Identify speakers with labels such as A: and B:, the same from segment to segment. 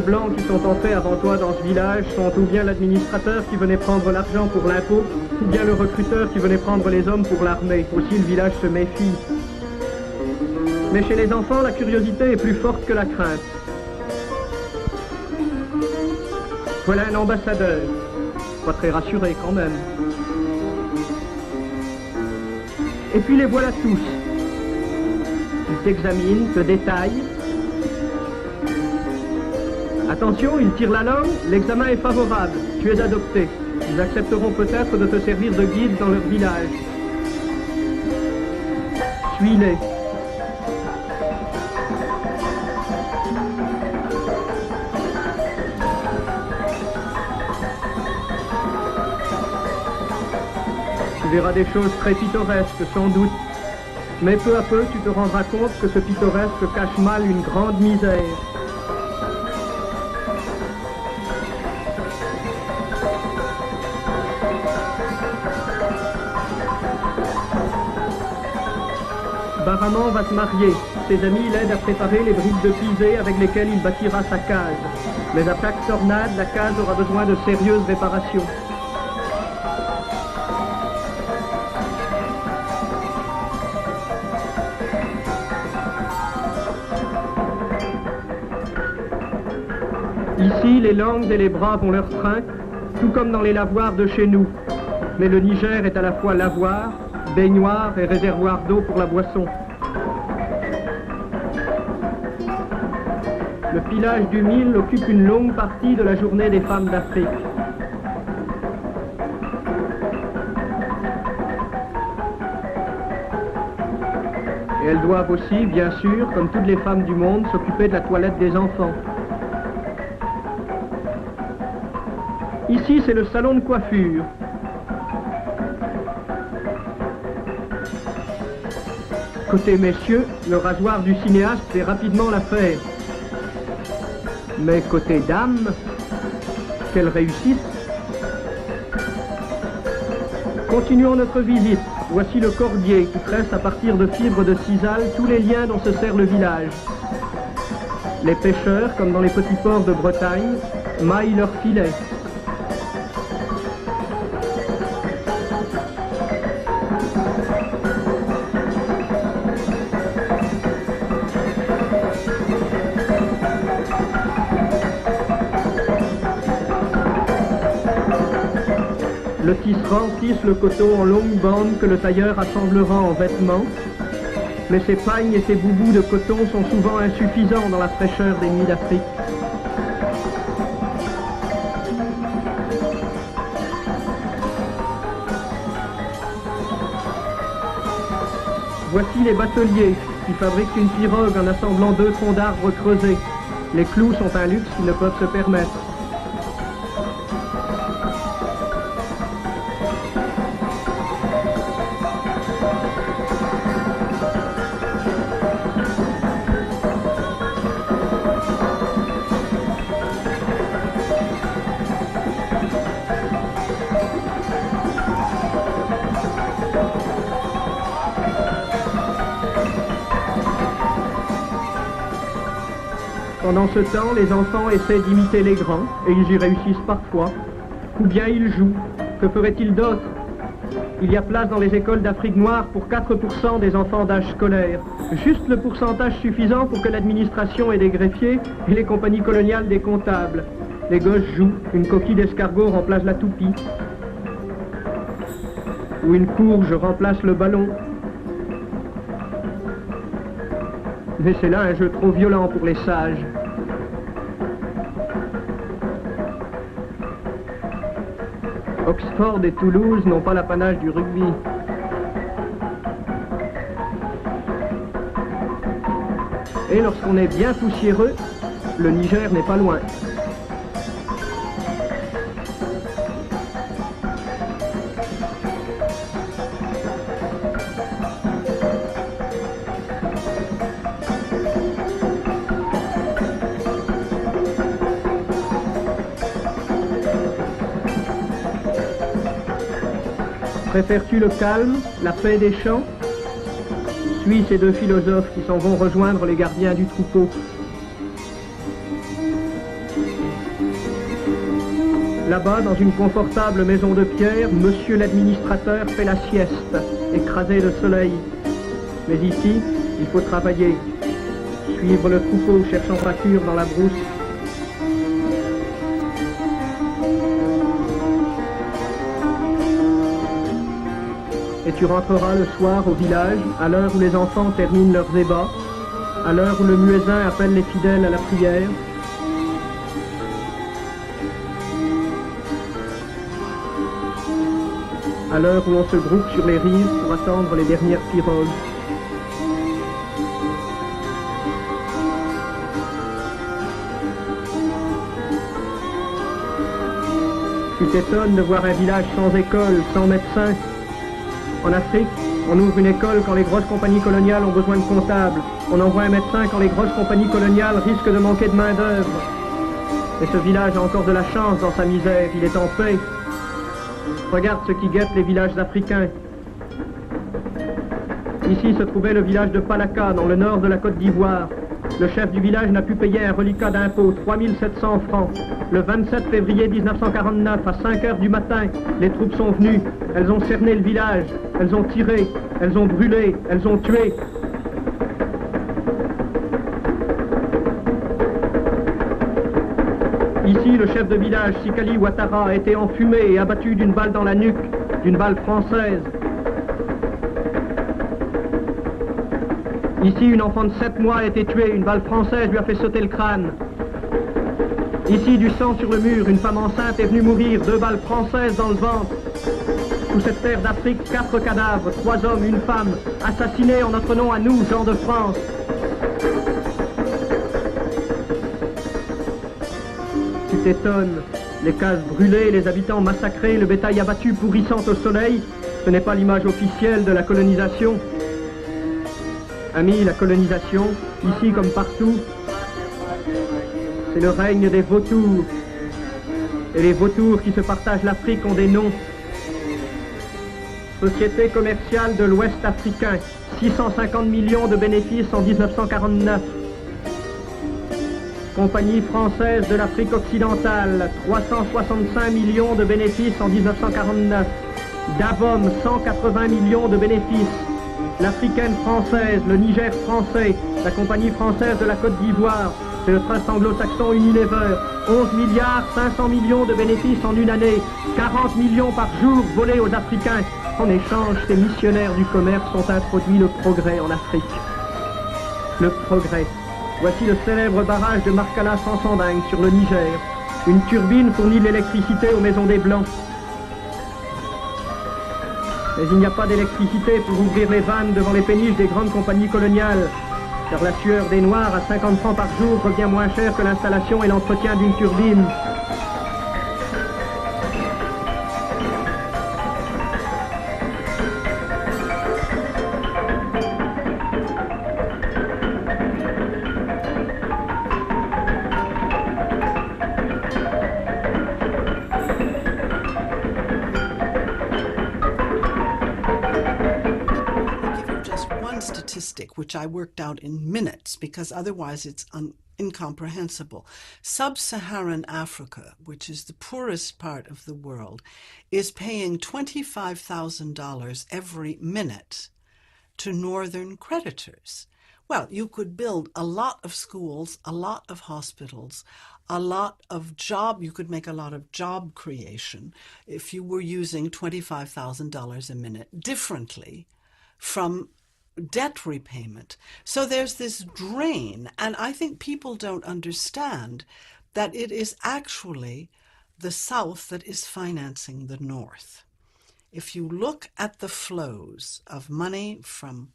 A: blancs qui sont entrés avant toi dans ce village sont ou bien l'administrateur qui venait prendre l'argent pour l'impôt, ou bien le recruteur qui venait prendre les hommes pour l'armée. Aussi le village se méfie. Mais chez les enfants, la curiosité est plus forte que la crainte. Voilà un ambassadeur. Pas très rassuré quand même. Et puis les voilà tous. Ils t'examinent, te détaillent. Attention, ils tirent la langue, l'examen est favorable, tu es adopté. Ils accepteront peut-être de te servir de guide dans leur village. Suis-les. Tu verras des choses très pittoresques, sans doute. Mais peu à peu, tu te rendras compte que ce pittoresque cache mal une grande misère. Baraman va se marier. Ses amis l'aident à préparer les briques de pisé avec lesquelles il bâtira sa case. Mais à chaque tornade, la case aura besoin de sérieuses réparations. Ici, les langues et les bras vont leur train, tout comme dans les lavoirs de chez nous. Mais le Niger est à la fois lavoir, baignoire et réservoir d'eau pour la boisson. Le filage du mil occupe une longue partie de la journée des femmes d'Afrique. Et elles doivent aussi, bien sûr, comme toutes les femmes du monde, s'occuper de la toilette des enfants. Ici, c'est le salon de coiffure. Côté messieurs, le rasoir du cinéaste fait rapidement l'affaire. Mais côté dames, quelle réussite! Continuons notre visite. Voici le cordier qui tresse à partir de fibres de sisal tous les liens dont se sert le village. Les pêcheurs, comme dans les petits ports de Bretagne, maillent leurs filets. Le tisserand tisse le coton en longues bandes que le tailleur assemblera en vêtements, mais ces pagnes et ces boubous de coton sont souvent insuffisants dans la fraîcheur des nuits d'Afrique. Voici les bateliers qui fabriquent une pirogue en assemblant 2 troncs d'arbres creusés. Les clous sont un luxe qu'ils ne peuvent se permettre. Pendant ce temps, les enfants essaient d'imiter les grands, et ils y réussissent parfois. Ou bien ils jouent. Que feraient-ils d'autre? Il y a place dans les écoles d'Afrique noire pour 4% des enfants d'âge scolaire. Juste le pourcentage suffisant pour que l'administration ait des greffiers et les compagnies coloniales des comptables. Les gosses jouent, une coquille d'escargot remplace la toupie. Ou une courge remplace le ballon. Mais c'est là un jeu trop violent pour les sages. Oxford et Toulouse n'ont pas l'apanage du rugby. Et lorsqu'on est bien poussiéreux, le Niger n'est pas loin. Préfères-tu le calme, la paix des champs? Suis ces 2 philosophes qui s'en vont rejoindre les gardiens du troupeau. Là-bas, dans une confortable maison de pierre, monsieur l'administrateur fait la sieste, écrasé de soleil. Mais ici, il faut travailler, suivre le troupeau cherchant pâture dans la brousse. Et tu rentreras le soir au village, à l'heure où les enfants terminent leurs ébats, à l'heure où le muezzin appelle les fidèles à la prière. À l'heure où l'on se groupe sur les rives pour attendre les dernières pirogues. Tu t'étonnes de voir un village sans école, sans médecin. En Afrique, on ouvre une école quand les grosses compagnies coloniales ont besoin de comptables. On envoie un médecin quand les grosses compagnies coloniales risquent de manquer de main-d'œuvre. Et ce village a encore de la chance dans sa misère, il est en paix. Regarde ce qui guette les villages africains. Ici se trouvait le village de Palaka, dans le nord de la Côte d'Ivoire. Le chef du village n'a pu payer un reliquat d'impôt, 3700 francs. Le 27 février 1949, à 5 heures du matin, les troupes sont venues. Elles ont cerné le village, elles ont tiré, elles ont brûlé, elles ont tué. Ici, le chef de village, Sikali Ouattara, a été enfumé et abattu d'une balle dans la nuque, d'une balle française. Ici, une enfant de 7 mois a été tuée, une balle française lui a fait sauter le crâne. Ici, du sang sur le mur, une femme enceinte est venue mourir, 2 balles françaises dans le ventre. Sous cette terre d'Afrique, 4 cadavres, 3 hommes, une femme, assassinés en notre nom à nous, gens de France. Tu t'étonnes, les cases brûlées, les habitants massacrés, le bétail abattu pourrissant au soleil, ce n'est pas l'image officielle de la colonisation. Amis, la colonisation, ici comme partout, c'est le règne des vautours. Et les vautours qui se partagent l'Afrique ont des noms. Société commerciale de l'Ouest africain, 650 millions de bénéfices en 1949. Compagnie française de l'Afrique occidentale, 365 millions de bénéfices en 1949. Davom, 180 millions de bénéfices. L'Africaine française, le Niger français, la Compagnie française de la Côte d'Ivoire, c'est le trust anglo-saxon Unilever, 11 milliards 500 millions de bénéfices en une année, 40 millions par jour volés aux Africains. En échange, ces missionnaires du commerce ont introduit le progrès en Afrique. Le progrès. Voici le célèbre barrage de Marcala Sansanding sur le Niger. Une turbine fournit l'électricité aux maisons des Blancs. Mais il n'y a pas d'électricité pour ouvrir les vannes devant les péniches des grandes compagnies coloniales, car la sueur des Noirs à 50 francs par jour revient moins cher que l'installation et l'entretien d'une turbine.
B: Which I worked out in minutes because otherwise it's incomprehensible. Sub-Saharan Africa, which is the poorest part of the world, is paying $25,000 every minute to northern creditors. Well, you could build a lot of schools, a lot of hospitals, you could make a lot of job creation if you were using $25,000 a minute differently from debt repayment. So there's this drain, and I think people don't understand that it is actually the South that is financing the North. If you look at the flows of money from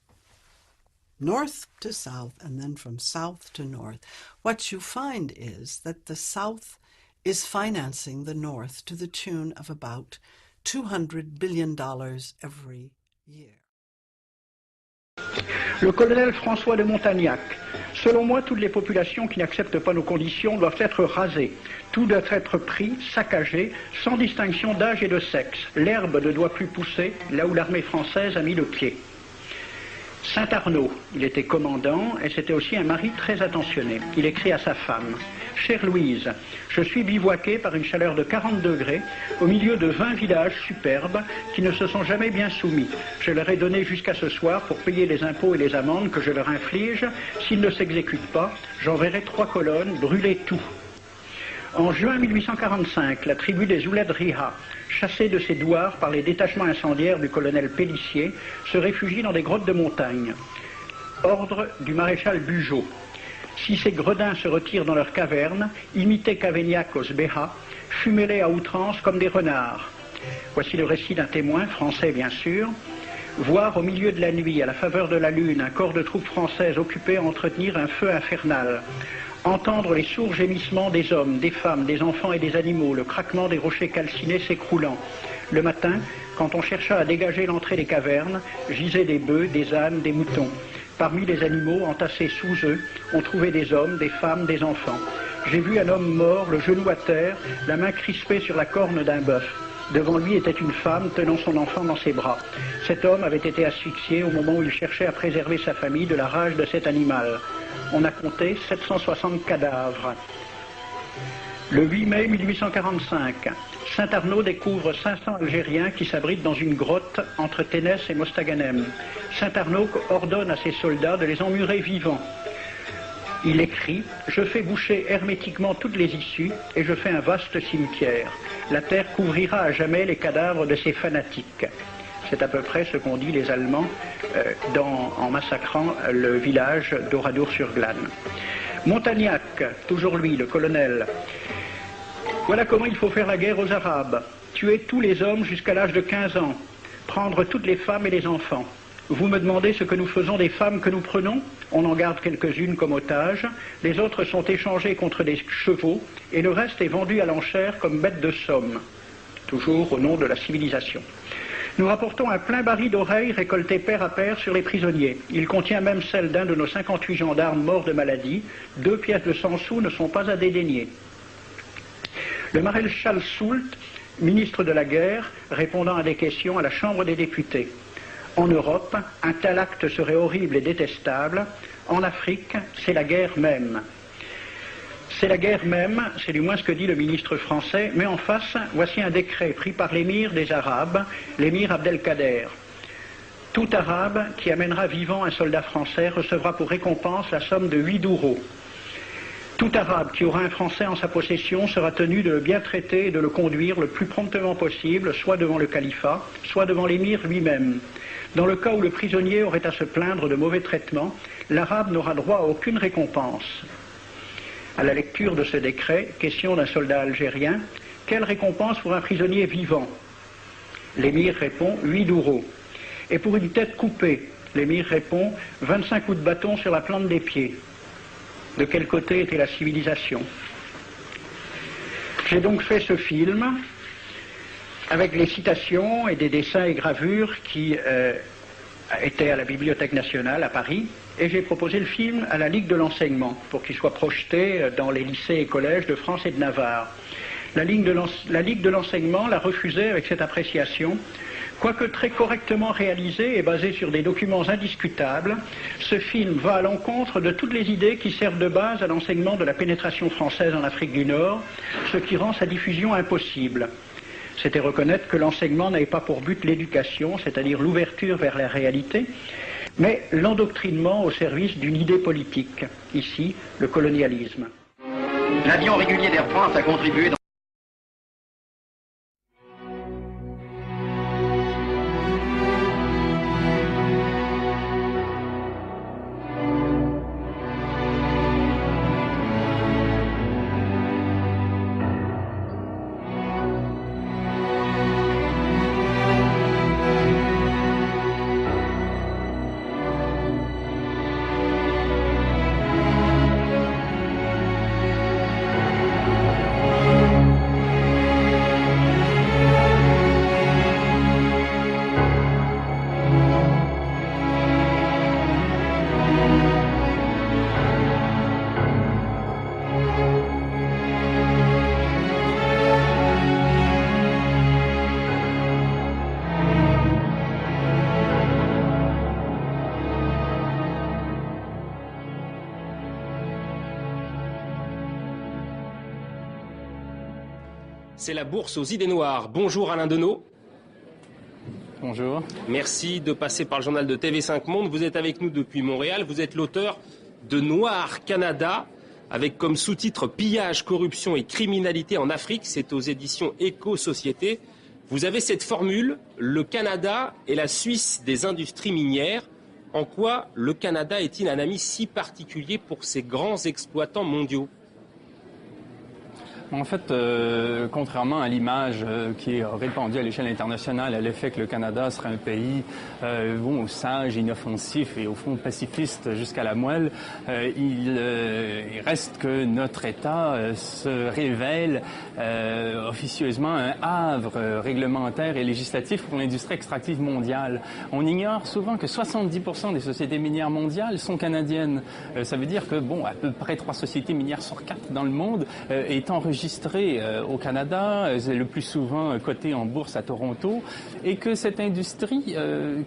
B: North to South and then from South to North, what you find is that the South is financing the North to the tune of about $200 billion every year.
C: Le colonel François de Montagnac. Selon moi, toutes les populations qui n'acceptent pas nos conditions doivent être rasées. Tout doit être pris, saccagé, sans distinction d'âge et de sexe. L'herbe ne doit plus pousser là où l'armée française a mis le pied. Saint-Arnaud, il était commandant et c'était aussi un mari très attentionné. Il écrit à sa femme: « Chère Louise, je suis bivouaqué par une chaleur de 40 degrés au milieu de 20 villages superbes qui ne se sont jamais bien soumis. Je leur ai donné jusqu'à ce soir pour payer les impôts et les amendes que je leur inflige. S'ils ne s'exécutent pas, j'enverrai 3 colonnes brûler tout. » En juin 1845, la tribu des Ouled Riha, chassée de ses douars par les détachements incendiaires du colonel Pélissier, se réfugie dans des grottes de montagne. Ordre du maréchal Bugeaud. Si ces gredins se retirent dans leurs cavernes, imitez Cavaignac aux Béha, fumez-les à outrance comme des renards. Voici le récit d'un témoin, français bien sûr. Voir au milieu de la nuit, à la faveur de la lune, un corps de troupes françaises occupé à entretenir un feu infernal. Entendre les sourds gémissements des hommes, des femmes, des enfants et des animaux, le craquement des rochers calcinés s'écroulant. Le matin, quand on chercha à dégager l'entrée des cavernes, gisaient des bœufs, des ânes, des moutons. Parmi les animaux, entassés sous eux, on trouvait des hommes, des femmes, des enfants. J'ai vu un homme mort, le genou à terre, la main crispée sur la corne d'un bœuf. Devant lui était une femme tenant son enfant dans ses bras. Cet homme avait été asphyxié au moment où il cherchait à préserver sa famille de la rage de cet animal. On a compté 760 cadavres. Le 8 mai 1845, Saint-Arnaud découvre 500 Algériens qui s'abritent dans une grotte entre Ténès et Mostaganem. Saint-Arnaud ordonne à ses soldats de les emmurer vivants. Il écrit: « Je fais boucher hermétiquement toutes les issues et je fais un vaste cimetière. La terre couvrira à jamais les cadavres de ces fanatiques. » C'est à peu près ce qu'ont dit les Allemands en massacrant le village d'Oradour-sur-Glane. Montagnac, toujours lui, le colonel. Voilà comment il faut faire la guerre aux Arabes. Tuer tous les hommes jusqu'à l'âge de 15 ans. Prendre toutes les femmes et les enfants. Vous me demandez ce que nous faisons des femmes que nous prenons? On en garde quelques-unes comme otages. Les autres sont échangées contre des chevaux et le reste est vendu à l'enchère comme bête de somme. Toujours au nom de la civilisation. Nous rapportons un plein baril d'oreilles récolté pair à pair sur les prisonniers. Il contient même celle d'un de nos 58 gendarmes morts de maladie. 2 pièces de 100 sous ne sont pas à dédaigner. Le maréchal Soult, ministre de la guerre, répondant à des questions à la Chambre des députés. En Europe, un tel acte serait horrible et détestable. En Afrique, c'est la guerre même. C'est la guerre même, c'est du moins ce que dit le ministre français, mais en face, voici un décret pris par l'émir des Arabes, l'émir Abdelkader. Tout Arabe qui amènera vivant un soldat français recevra pour récompense la somme de 8 douros. Tout Arabe qui aura un Français en sa possession sera tenu de le bien traiter et de le conduire le plus promptement possible, soit devant le califat, soit devant l'émir lui-même. Dans le cas où le prisonnier aurait à se plaindre de mauvais traitements, l'Arabe n'aura droit à aucune récompense. À la lecture de ce décret, question d'un soldat algérien, quelle récompense pour un prisonnier vivant? L'émir répond 8 douros. Et pour une tête coupée, l'émir répond 25 coups de bâton sur la plante des pieds. De quel côté était la civilisation? J'ai donc fait ce film avec les citations et des dessins et gravures qui étaient à la Bibliothèque nationale à Paris, et j'ai proposé le film à la Ligue de l'enseignement pour qu'il soit projeté dans les lycées et collèges de France et de Navarre. La Ligue de l'enseignement l'a refusé avec cette appréciation. Quoique très correctement réalisé et basé sur des documents indiscutables, ce film va à l'encontre de toutes les idées qui servent de base à l'enseignement de la pénétration française en Afrique du Nord, ce qui rend sa diffusion impossible. C'était reconnaître que l'enseignement n'avait pas pour but l'éducation, c'est-à-dire l'ouverture vers la réalité, mais l'endoctrinement au service d'une idée politique, ici le colonialisme.
D: L'avion régulier d'Air France a contribué dans
E: c'est la bourse aux idées noires. Bonjour Alain Deneau.
F: Bonjour.
E: Merci de passer par le journal de TV5 Monde. Vous êtes avec nous depuis Montréal. Vous êtes l'auteur de Noir Canada, avec comme sous-titre « Pillage, corruption et criminalité en Afrique ». C'est aux éditions Éco-Société. Vous avez cette formule, le Canada est la Suisse des industries minières. En quoi le Canada est-il un ami si particulier pour ces grands exploitants mondiaux ?
F: En fait, contrairement à l'image qui est répandue à l'échelle internationale à l'effet que le Canada serait un pays sage, inoffensif et au fond pacifiste jusqu'à la moelle, il reste que notre État se révèle officieusement un havre réglementaire et législatif pour l'industrie extractive mondiale. On ignore souvent que 70% des sociétés minières mondiales sont canadiennes. Ça veut dire que, à peu près 3 sociétés minières sur 4 dans le monde est enregistrées au Canada, le plus souvent cotée en bourse à Toronto, et que cette industrie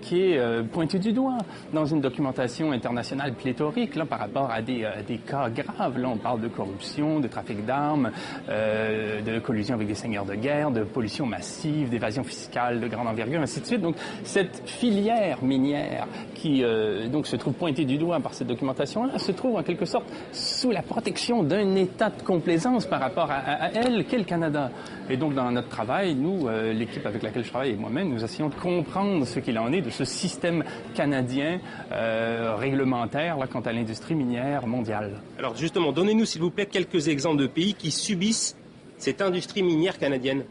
F: qui est pointée du doigt dans une documentation internationale pléthorique là, par rapport à des cas graves, là on parle de corruption, de trafic d'armes, de collusion avec des seigneurs de guerre, de pollution massive, d'évasion fiscale de grande envergure, ainsi de suite. Donc cette filière minière qui donc se trouve pointée du doigt par cette documentation-là se trouve en quelque sorte sous la protection d'un état de complaisance par rapport à elle, qu'est le Canada. Et donc, dans notre travail, nous, l'équipe avec laquelle je travaille et moi-même, nous essayons de comprendre ce qu'il en est de ce système canadien réglementaire là, quant à l'industrie minière mondiale.
E: Alors justement, donnez-nous s'il vous plaît quelques exemples de pays qui subissent cette industrie minière canadienne.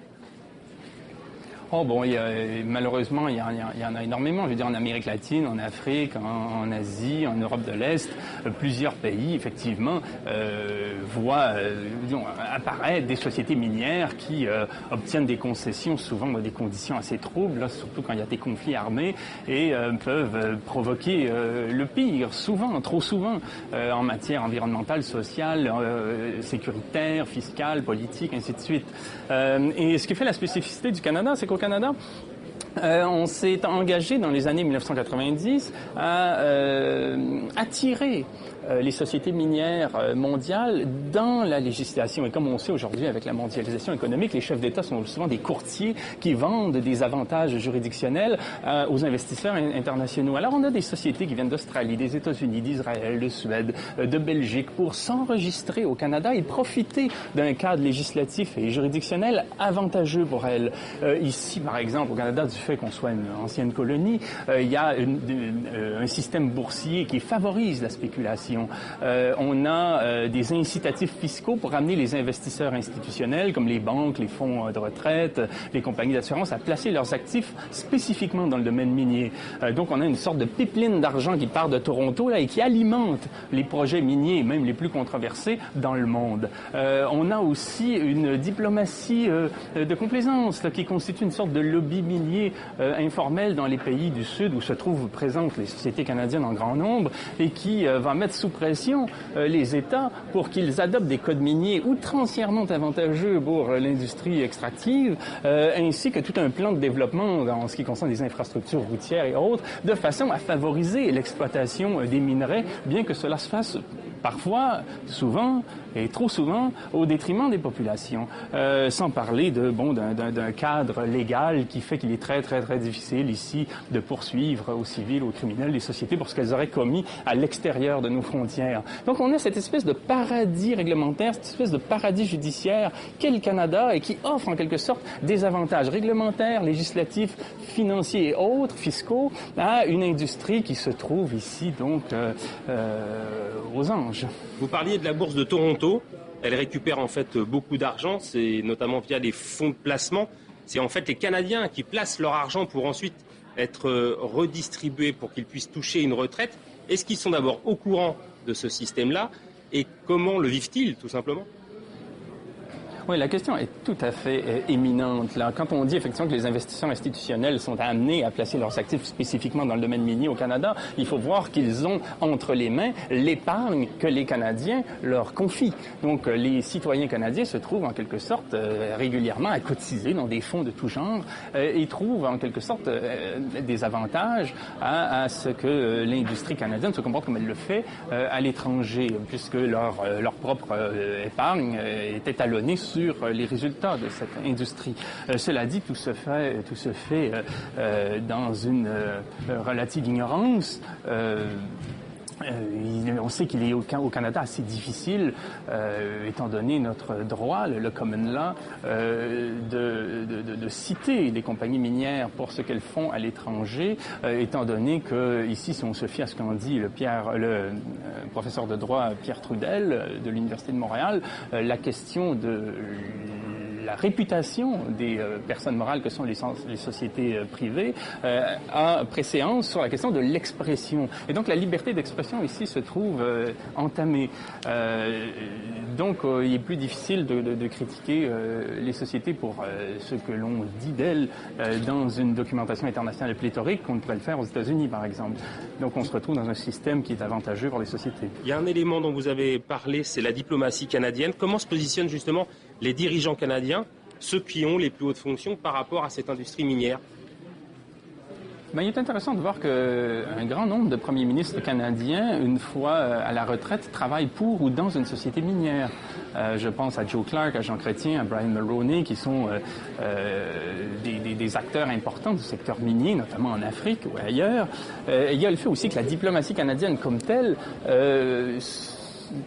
F: Malheureusement, il y en a énormément. Je veux dire, en Amérique latine, en Afrique, en Asie, en Europe de l'Est, plusieurs pays, effectivement, voient apparaître des sociétés minières qui obtiennent des concessions, souvent dans des conditions assez troubles, là, surtout quand il y a des conflits armés, et peuvent provoquer le pire, souvent, trop souvent, en matière environnementale, sociale, sécuritaire, fiscale, politique, ainsi de suite. Et ce qui fait la spécificité du Canada, c'est qu'au Canada, on s'est engagé dans les années 1990 à attirer les sociétés minières mondiales dans la législation. Et comme on sait aujourd'hui avec la mondialisation économique, les chefs d'État sont souvent des courtiers qui vendent des avantages juridictionnels aux investisseurs internationaux. Alors on a des sociétés qui viennent d'Australie, des États-Unis, d'Israël, de Suède, de Belgique pour s'enregistrer au Canada et profiter d'un cadre législatif et juridictionnel avantageux pour elles. Ici, par exemple, au Canada, du fait qu'on soit une ancienne colonie, il y a un système boursier qui favorise la spéculation. On a des incitatifs fiscaux pour amener les investisseurs institutionnels, comme les banques, les fonds de retraite, les compagnies d'assurance, à placer leurs actifs spécifiquement dans le domaine minier. Donc, on a une sorte de pipeline d'argent qui part de Toronto là, et qui alimente les projets miniers, même les plus controversés, dans le monde. On a aussi une diplomatie de complaisance là, qui constitue une sorte de lobby minier informel dans les pays du Sud où se trouvent présentes les sociétés canadiennes en grand nombre et qui va mettre sous pression les États pour qu'ils adoptent des codes miniers outrancièrement avantageux pour l'industrie extractive, ainsi que tout un plan de développement en ce qui concerne les infrastructures routières et autres, de façon à favoriser l'exploitation des minerais, bien que cela se fasse parfois, souvent et trop souvent, au détriment des populations. Sans parler d'un cadre légal qui fait qu'il est très, très, très difficile ici de poursuivre aux civils, aux criminels, les sociétés pour ce qu'elles auraient commis à l'extérieur de nos frontières. Donc on a cette espèce de paradis réglementaire, cette espèce de paradis judiciaire qu'est le Canada et qui offre en quelque sorte des avantages réglementaires, législatifs, financiers et autres, fiscaux, à une industrie qui se trouve ici donc aux anges.
E: Vous parliez de la bourse de Toronto. Elle récupère en fait beaucoup d'argent, c'est notamment via des fonds de placement. C'est en fait les Canadiens qui placent leur argent pour ensuite être redistribués pour qu'ils puissent toucher une retraite. Est-ce qu'ils sont d'abord au courant de ce système-là et comment le vivent-ils tout simplement ?
F: Oui, la question est tout à fait éminente. Là. Quand on dit effectivement que les investisseurs institutionnels sont amenés à placer leurs actifs spécifiquement dans le domaine minier au Canada, il faut voir qu'ils ont entre les mains l'épargne que les Canadiens leur confient. Donc, les citoyens canadiens se trouvent en quelque sorte régulièrement à cotiser dans des fonds de tout genre et trouvent en quelque sorte des avantages à ce que l'industrie canadienne se comporte comme elle le fait à l'étranger, puisque leur propre épargne est étalonnée sur les résultats de cette industrie. Cela dit, tout se fait dans une relative ignorance. On sait qu'il est au Canada assez difficile, étant donné notre droit, le common law, de citer des compagnies minières pour ce qu'elles font à l'étranger, étant donné que ici, si on se fie à ce qu'en dit le professeur de droit Pierre Trudel de l'Université de Montréal, la question de la réputation des personnes morales que sont les sociétés privées a préséance sur la question de l'expression. Et donc la liberté d'expression ici se trouve entamée. Donc il est plus difficile de critiquer les sociétés pour ce que l'on dit d'elles dans une documentation internationale pléthorique qu'on ne pourrait le faire aux États-Unis, par exemple. Donc on se retrouve dans un système qui est avantageux pour les sociétés.
E: Il y a un élément dont vous avez parlé, c'est la diplomatie canadienne. Comment se positionnent justement les dirigeants canadiens, ceux qui ont les plus hautes fonctions par rapport à cette industrie minière?
F: Il est intéressant de voir qu'un grand nombre de premiers ministres canadiens, une fois à la retraite, travaillent pour ou dans une société minière. Je pense à Joe Clark, à Jean Chrétien, à Brian Mulroney, qui sont des acteurs importants du secteur minier, notamment en Afrique ou ailleurs. Il y a le fait aussi que la diplomatie canadienne comme telle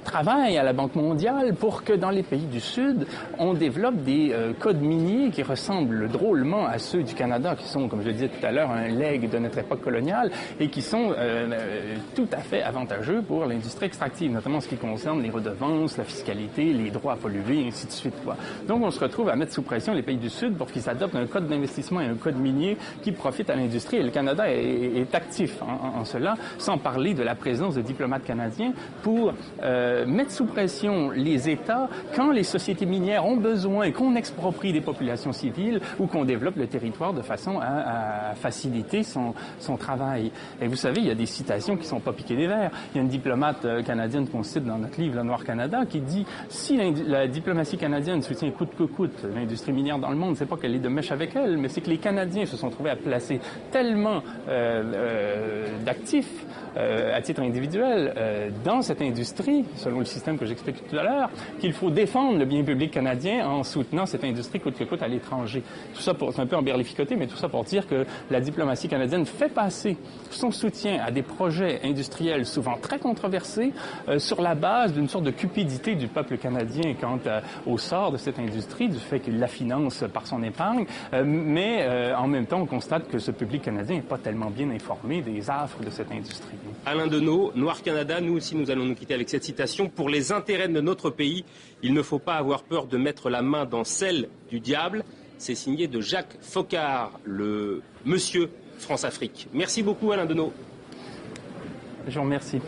F: travaille à la Banque mondiale pour que dans les pays du Sud, on développe des codes miniers qui ressemblent drôlement à ceux du Canada, qui sont, comme je le disais tout à l'heure, un legs de notre époque coloniale et qui sont tout à fait avantageux pour l'industrie extractive, notamment en ce qui concerne les redevances, la fiscalité, les droits à polluer, et ainsi de suite, quoi. Donc, on se retrouve à mettre sous pression les pays du Sud pour qu'ils adoptent un code d'investissement et un code minier qui profite à l'industrie. Et le Canada est actif en cela, sans parler de la présence de diplomates canadiens pour mettre sous pression les États quand les sociétés minières ont besoin qu'on exproprie des populations civiles ou qu'on développe le territoire de façon à faciliter son travail. Et vous savez, il y a des citations qui sont pas piquées des verres. Il y a une diplomate canadienne qu'on cite dans notre livre, Le Noir Canada, qui dit si la diplomatie canadienne soutient coûte que coûte l'industrie minière dans le monde, c'est pas qu'elle est de mèche avec elle, mais c'est que les Canadiens se sont trouvés à placer tellement d'actifs à titre individuel dans cette industrie, selon le système que j'explique tout à l'heure, qu'il faut défendre le bien public canadien en soutenant cette industrie coûte que coûte à l'étranger. Tout ça, c'est un peu emberlificoté, mais tout ça pour dire que la diplomatie canadienne fait passer son soutien à des projets industriels souvent très controversés sur la base d'une sorte de cupidité du peuple canadien quant au sort de cette industrie, du fait qu'il la finance par son épargne, mais en même temps, on constate que ce public canadien n'est pas tellement bien informé des affres de cette industrie.
E: Alain Deneau, Noir Canada, nous aussi nous allons nous quitter avec cette citation. Pour les intérêts de notre pays, il ne faut pas avoir peur de mettre la main dans celle du diable. C'est signé de Jacques Foccart, le monsieur France-Afrique. Merci beaucoup Alain Deneau.
F: Je vous remercie.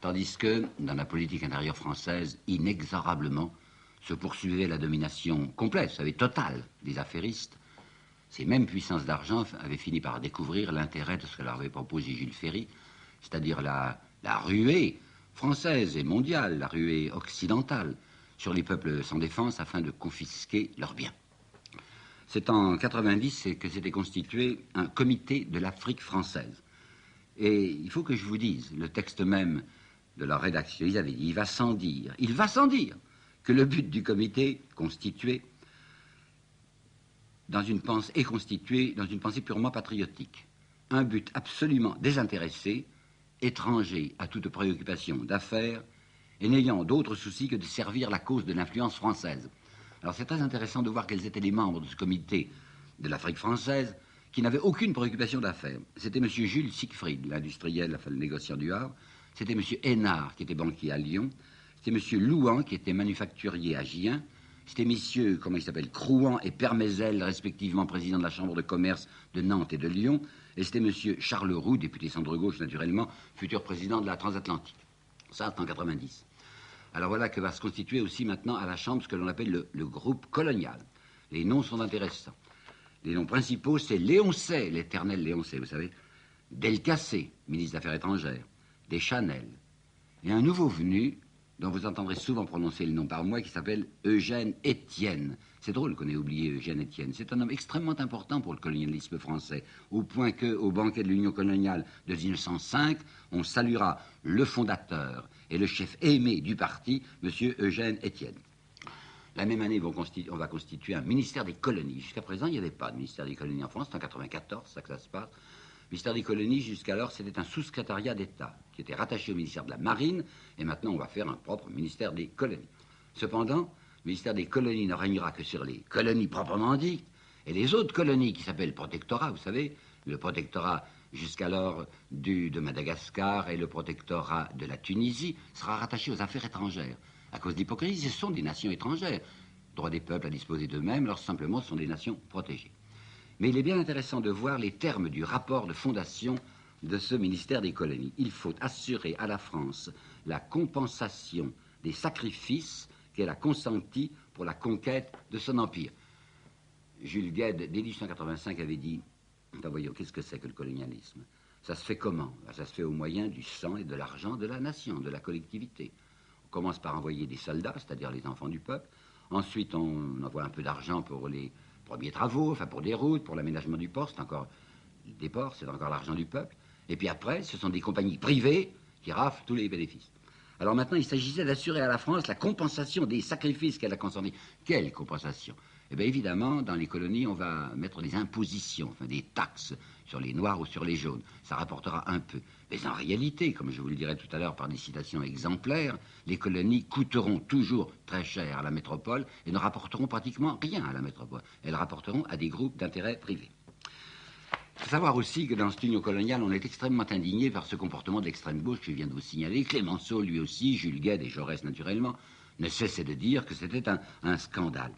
G: Tandis que, dans la politique intérieure française, inexorablement, se poursuivait la domination complète, vous savez, totale des affairistes, ces mêmes puissances d'argent avaient fini par découvrir l'intérêt de ce que leur avait proposé Jules Ferry, c'est-à-dire la ruée française et mondiale, la ruée occidentale, sur les peuples sans défense afin de confisquer leurs biens. C'est en 90 que s'était constitué un comité de l'Afrique française. Et il faut que je vous dise, le texte même de leur rédaction, ils avaient dit, il va sans dire que le but du comité constitué est constitué dans une pensée purement patriotique. Un but absolument désintéressé, étranger à toute préoccupation d'affaires et n'ayant d'autre souci que de servir la cause de l'influence française. Alors c'est très intéressant de voir quels étaient les membres de ce comité de l'Afrique française qui n'avaient aucune préoccupation d'affaires. C'était M. Jules Siegfried, l'industriel, enfin le négociant du Havre. C'était M. Hénard, qui était banquier à Lyon. C'était M. Louan, qui était manufacturier à Gien. C'était messieurs, comment ils s'appellent, Crouan et Permézel, respectivement président de la Chambre de commerce de Nantes et de Lyon. Et c'était M. Charles Roux, député centre-gauche naturellement, futur président de la Transatlantique. Ça, en 90. Alors voilà que va se constituer aussi maintenant à la Chambre ce que l'on appelle le groupe colonial. Les noms sont intéressants. Les noms principaux, c'est Léoncey, l'éternel Léoncey, vous savez, Delcassé, ministre des Affaires étrangères, Deschanel, et un nouveau venu, dont vous entendrez souvent prononcer le nom par moi, qui s'appelle Eugène Étienne. C'est drôle qu'on ait oublié Eugène Étienne. C'est un homme extrêmement important pour le colonialisme français, au point qu'au banquet de l'Union coloniale de 1905, on saluera le fondateur et le chef aimé du parti, M. Eugène Étienne. La même année, on va constituer un ministère des colonies. Jusqu'à présent, il n'y avait pas de ministère des colonies en France. C'est en 1994, ça que ça se passe. Le ministère des colonies, jusqu'alors, c'était un sous-secrétariat d'État qui était rattaché au ministère de la Marine, et maintenant on va faire un propre ministère des colonies. Cependant, le ministère des colonies ne régnera que sur les colonies proprement dites, et les autres colonies qui s'appellent protectorats, vous savez, le protectorat jusqu'alors de Madagascar et le protectorat de la Tunisie, sera rattaché aux affaires étrangères. À cause d'hypocrisie, ce sont des nations étrangères. Droit des peuples à disposer d'eux-mêmes, alors simplement ce sont des nations protégées. Mais il est bien intéressant de voir les termes du rapport de fondation de ce ministère des colonies. Il faut assurer à la France la compensation des sacrifices qu'elle a consentis pour la conquête de son empire. Jules Guesde, dès 1885, avait dit, voyons, qu'est-ce que c'est que le colonialisme? Ça se fait comment? Ça se fait au moyen du sang et de l'argent de la nation, de la collectivité. On commence par envoyer des soldats, c'est-à-dire les enfants du peuple. Ensuite, on envoie un peu d'argent pour les premiers travaux, enfin pour des routes, pour l'aménagement du port, c'est encore des ports, c'est encore l'argent du peuple. Et puis après, ce sont des compagnies privées qui raflent tous les bénéfices. Alors maintenant, il s'agissait d'assurer à la France la compensation des sacrifices qu'elle a consentis. Quelle compensation? Eh bien évidemment, dans les colonies, on va mettre des impositions, enfin des taxes sur les noirs ou sur les jaunes. Ça rapportera un peu. Mais en réalité, comme je vous le dirai tout à l'heure par des citations exemplaires, les colonies coûteront toujours très cher à la métropole et ne rapporteront pratiquement rien à la métropole. Elles rapporteront à des groupes d'intérêt privés. Il faut savoir aussi que dans cette union coloniale, on est extrêmement indigné par ce comportement de l'extrême gauche que je viens de vous signaler. Clémenceau, lui aussi, Jules Guesde et Jaurès, naturellement, ne cessaient de dire que c'était un scandale.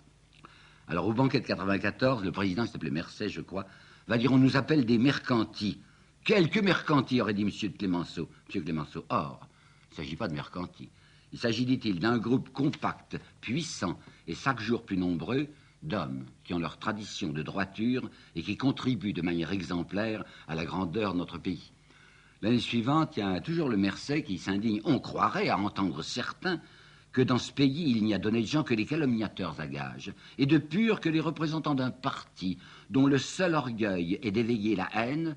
G: Alors, au banquet de 94, le président, il s'appelait Mercey, je crois, va dire, on nous appelle des mercantis. Quelques mercantis, aurait dit M. Clémenceau. M. Clémenceau, or, il ne s'agit pas de mercantis. Il s'agit, dit-il, d'un groupe compact, puissant et chaque jour plus nombreux d'hommes qui ont leur tradition de droiture et qui contribuent de manière exemplaire à la grandeur de notre pays. L'année suivante, il y a toujours le Mercey qui s'indigne. On croirait, à entendre certains, que dans ce pays, il n'y a d'honnêtes gens que les calomniateurs à gages, et de purs que les représentants d'un parti dont le seul orgueil est d'éveiller la haine,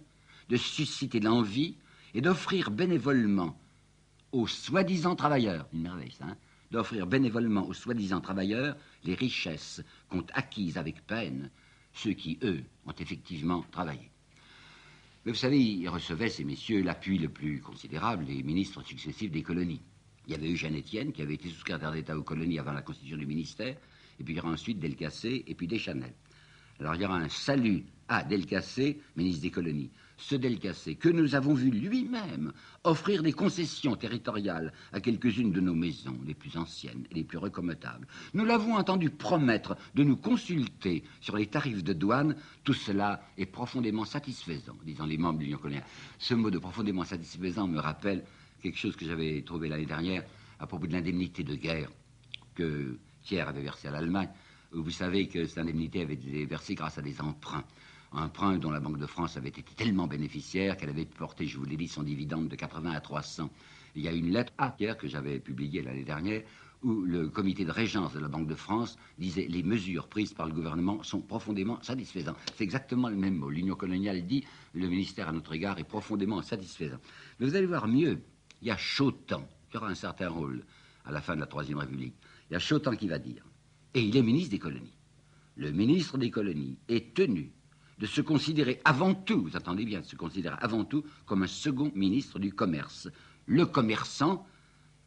G: de susciter l'envie, et d'offrir bénévolement aux soi-disant travailleurs, une merveille ça, d'offrir bénévolement aux soi-disant travailleurs les richesses qu'ont acquises avec peine ceux qui, eux, ont effectivement travaillé. Mais vous savez, ils recevaient, ces messieurs, l'appui le plus considérable des ministres successifs des colonies. Il y avait Eugène Étienne, qui avait été sous-secrétaire d'État aux colonies avant la constitution du ministère, et puis il y aura ensuite Delcassé, et puis Deschanel. Alors il y aura un salut à Delcassé, ministre des colonies. Ce Delcassé, que nous avons vu lui-même offrir des concessions territoriales à quelques-unes de nos maisons, les plus anciennes et les plus recommadables. Nous l'avons entendu promettre de nous consulter sur les tarifs de douane. Tout cela est profondément satisfaisant, disant les membres de l'Union coloniale. Ce mot de profondément satisfaisant me rappelle quelque chose que j'avais trouvé l'année dernière à propos de l'indemnité de guerre que Thiers avait versée à l'Allemagne. Vous savez que cette indemnité avait été versée grâce à des emprunts. Emprunts dont la Banque de France avait été tellement bénéficiaire qu'elle avait porté, je vous l'ai dit, son dividende de 80 à 300. Il y a une lettre à Thiers que j'avais publiée l'année dernière où le comité de régence de la Banque de France disait « Les mesures prises par le gouvernement sont profondément satisfaisantes ». C'est exactement le même mot. L'Union coloniale dit « Le ministère à notre égard est profondément satisfaisant ». Mais vous allez voir mieux. Il y a Chautemps, qui aura un certain rôle à la fin de la Troisième République. Il y a Chautemps qui va dire, et il est ministre des colonies. Le ministre des colonies est tenu de se considérer avant tout, vous attendez bien, de se considérer avant tout comme un second ministre du commerce. Le commerçant,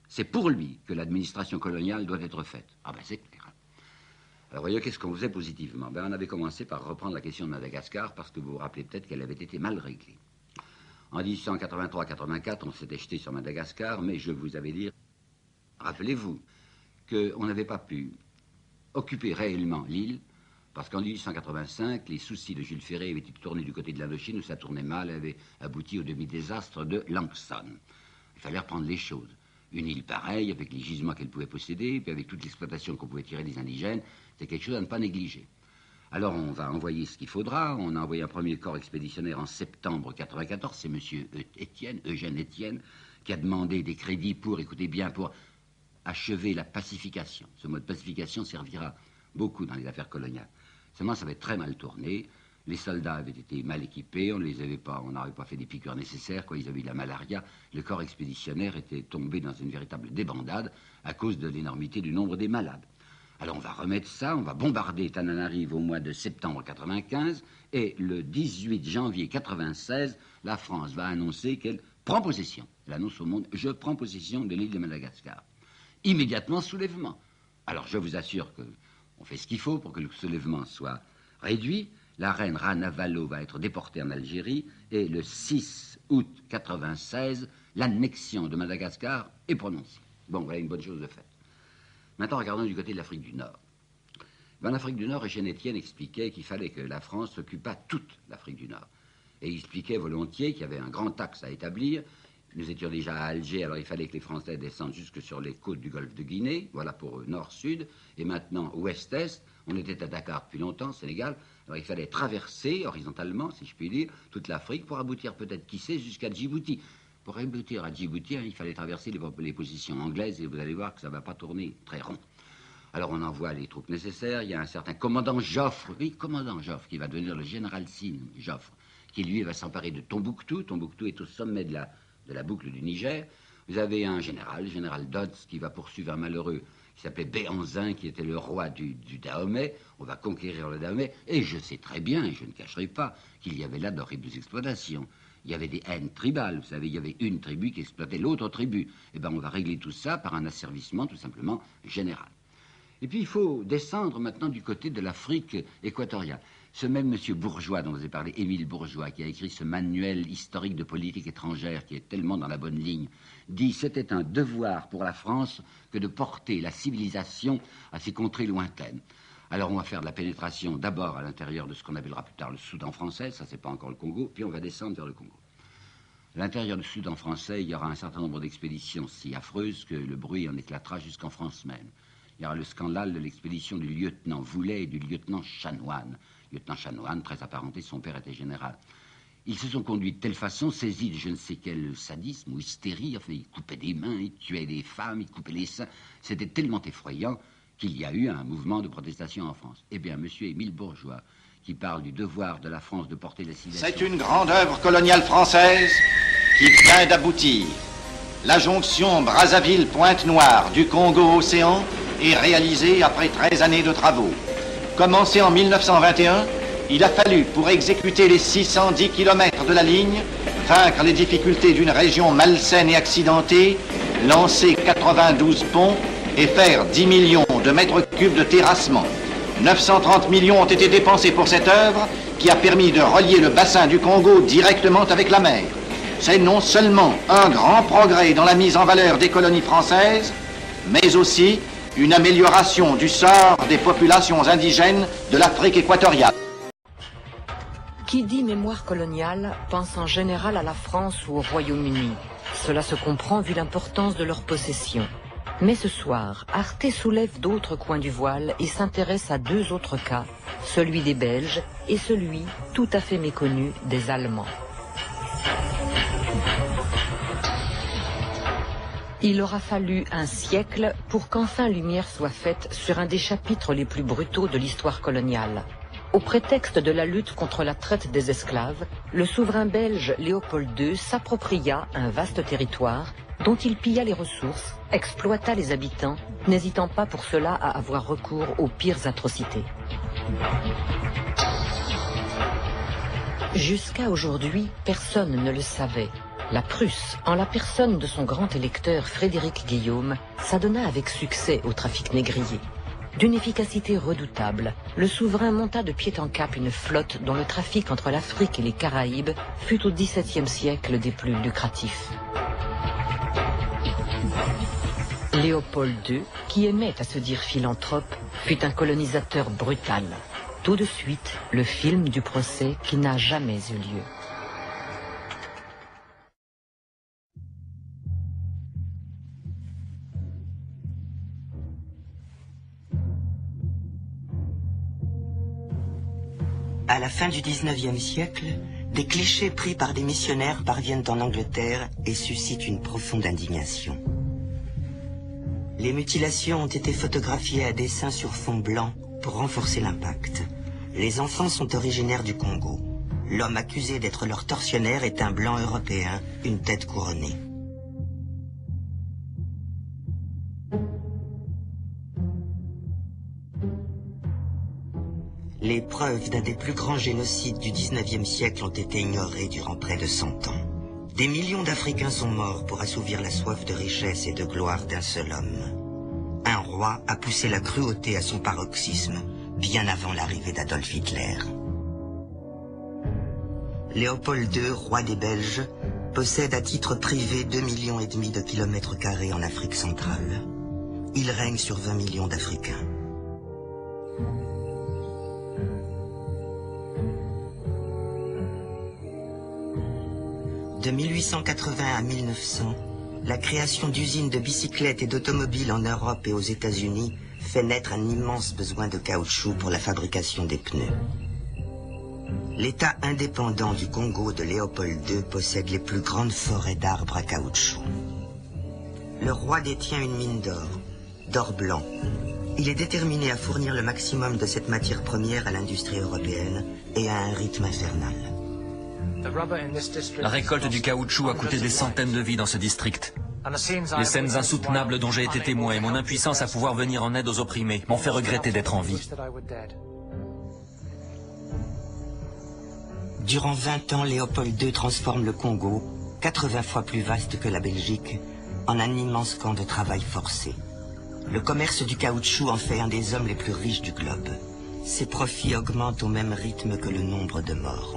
G: c'est pour lui que l'administration coloniale doit être faite. Ah ben c'est clair. Alors voyez, qu'est-ce qu'on faisait positivement? On avait commencé par reprendre la question de Madagascar, parce que vous vous rappelez peut-être qu'elle avait été mal réglée. En 1883-84, on s'était jeté sur Madagascar, mais je vous avais dit, rappelez-vous, qu'on n'avait pas pu occuper réellement l'île, parce qu'en 1885, les soucis de Jules Ferry avaient été tournés du côté de l'Indochine, où ça tournait mal, avait abouti au demi-désastre de Langson. Il fallait reprendre les choses. Une île pareille, avec les gisements qu'elle pouvait posséder, puis avec toute l'exploitation qu'on pouvait tirer des indigènes, c'est quelque chose à ne pas négliger. Alors on va envoyer ce qu'il faudra. On a envoyé un premier corps expéditionnaire en septembre 1994. C'est monsieur Eugène Étienne, qui a demandé des crédits pour, écoutez bien, pour achever la pacification. Ce mot de pacification servira beaucoup dans les affaires coloniales. Seulement, ça avait très mal tourné. Les soldats avaient été mal équipés, on n'avait pas fait des piqûres nécessaires, quoi. Ils avaient eu la malaria. Le corps expéditionnaire était tombé dans une véritable débandade à cause de l'énormité du nombre des malades. Alors on va remettre ça, on va bombarder Tananarive au mois de septembre 95, et le 18 janvier 96, la France va annoncer qu'elle prend possession. Elle annonce au monde, je prends possession de l'île de Madagascar. Immédiatement, soulèvement. Alors je vous assure qu'on fait ce qu'il faut pour que le soulèvement soit réduit. La reine Rana Valo va être déportée en Algérie, et le 6 août 96, l'annexion de Madagascar est prononcée. Bon, voilà une bonne chose de faite. Maintenant, regardons du côté de l'Afrique du Nord. En Afrique du Nord, Eugène Étienne expliquait qu'il fallait que la France s'occupât toute l'Afrique du Nord. Et il expliquait volontiers qu'il y avait un grand axe à établir. Nous étions déjà à Alger, alors il fallait que les Français descendent jusque sur les côtes du golfe de Guinée, voilà pour nord-sud, et maintenant ouest-est. On était à Dakar depuis longtemps, Sénégal, alors il fallait traverser horizontalement, si je puis dire, toute l'Afrique pour aboutir peut-être, qui sait, jusqu'à Djibouti. Pour aboutir à Djibouti, il fallait traverser les positions anglaises, et vous allez voir que ça ne va pas tourner très rond. Alors on envoie les troupes nécessaires, il y a un certain commandant Joffre, oui, commandant Joffre, qui va devenir le général Sine Joffre, qui lui va s'emparer de Tombouctou. Tombouctou est au sommet de la boucle du Niger. Vous avez un général Dodds, qui va poursuivre un malheureux qui s'appelait Béhanzin, qui était le roi du Dahomey. On va conquérir le Dahomey, et je sais très bien, et je ne cacherai pas, qu'il y avait là d'horribles exploitations. Il y avait des haines tribales, vous savez, il y avait une tribu qui exploitait l'autre tribu. Eh bien, on va régler tout ça par un asservissement tout simplement général. Et puis, il faut descendre maintenant du côté de l'Afrique équatoriale. Ce même monsieur Bourgeois, dont vous avez parlé, Émile Bourgeois, qui a écrit ce manuel historique de politique étrangère, qui est tellement dans la bonne ligne, dit « C'était un devoir pour la France que de porter la civilisation à ces contrées lointaines ». Alors, on va faire de la pénétration d'abord à l'intérieur de ce qu'on appellera plus tard le Soudan français, ça c'est pas encore le Congo, puis on va descendre vers le Congo. À l'intérieur du Soudan français, il y aura un certain nombre d'expéditions si affreuses que le bruit en éclatera jusqu'en France même. Il y aura le scandale de l'expédition du lieutenant Voulet et du lieutenant Chanoine. Lieutenant Chanoine, très apparenté, son père était général. Ils se sont conduits de telle façon, saisis de je ne sais quel sadisme ou hystérie, enfin, ils coupaient des mains, ils tuaient des femmes, ils coupaient les seins. C'était tellement effrayant qu'il y a eu un mouvement de protestation en France. Eh bien, monsieur Émile Bourgeois, qui parle du devoir de la France de porter la civilisation...
D: C'est une grande œuvre coloniale française qui vient d'aboutir. La jonction Brazzaville-Pointe-Noire du Congo-Océan est réalisée après 13 années de travaux. Commencé en 1921, il a fallu, pour exécuter les 610 km de la ligne, vaincre les difficultés d'une région malsaine et accidentée, lancer 92 ponts et faire 10 millions de mètres cubes de terrassement. 930 millions ont été dépensés pour cette œuvre qui a permis de relier le bassin du Congo directement avec la mer. C'est non seulement un grand progrès dans la mise en valeur des colonies françaises, mais aussi une amélioration du sort des populations indigènes de l'Afrique équatoriale.
H: Qui dit mémoire coloniale pense en général à la France ou au Royaume-Uni. Cela se comprend vu l'importance de leur possession. Mais ce soir, Arte soulève d'autres coins du voile et s'intéresse à deux autres cas, celui des Belges et celui, tout à fait méconnu, des Allemands. Il aura fallu un siècle pour qu'enfin lumière soit faite sur un des chapitres les plus brutaux de l'histoire coloniale. Au prétexte de la lutte contre la traite des esclaves, le souverain belge Léopold II s'appropria un vaste territoire dont il pilla les ressources, exploita les habitants, n'hésitant pas pour cela à avoir recours aux pires atrocités. Jusqu'à aujourd'hui, personne ne le savait. La Prusse, en la personne de son grand électeur Frédéric Guillaume, s'adonna avec succès au trafic négrier. D'une efficacité redoutable, le souverain monta de pied en cap une flotte dont le trafic entre l'Afrique et les Caraïbes fut au XVIIe siècle des plus lucratifs. Léopold II, qui aimait à se dire philanthrope, fut un colonisateur brutal. Tout de suite, le film du procès qui n'a jamais eu lieu.
I: À la fin du XIXe siècle, des clichés pris par des missionnaires parviennent en Angleterre et suscitent une profonde indignation. Les mutilations ont été photographiées à dessein sur fond blanc pour renforcer l'impact. Les enfants sont originaires du Congo. L'homme accusé d'être leur tortionnaire est un blanc européen, une tête couronnée. Les preuves d'un des plus grands génocides du XIXe siècle ont été ignorées durant près de 100 ans. Des millions d'Africains sont morts pour assouvir la soif de richesse et de gloire d'un seul homme. Un roi a poussé la cruauté à son paroxysme, bien avant l'arrivée d'Adolf Hitler. Léopold II, roi des Belges, possède à titre privé 2,5 millions de kilomètres carrés en Afrique centrale. Il règne sur 20 millions d'Africains. De 1880 à 1900, la création d'usines de bicyclettes et d'automobiles en Europe et aux États-Unis fait naître un immense besoin de caoutchouc pour la fabrication des pneus. L'État indépendant du Congo de Léopold II possède les plus grandes forêts d'arbres à caoutchouc. Le roi détient une mine d'or blanc. Il est déterminé à fournir le maximum de cette matière première à l'industrie européenne et à un rythme infernal.
J: La récolte du caoutchouc a coûté des centaines de vies dans ce district. Les scènes insoutenables dont j'ai été témoin et mon impuissance à pouvoir venir en aide aux opprimés m'ont fait regretter d'être en vie.
I: Durant 20 ans, Léopold II transforme le Congo, 80 fois plus vaste que la Belgique, en un immense camp de travail forcé. Le commerce du caoutchouc en fait un des hommes les plus riches du globe. Ses profits augmentent au même rythme que le nombre de morts.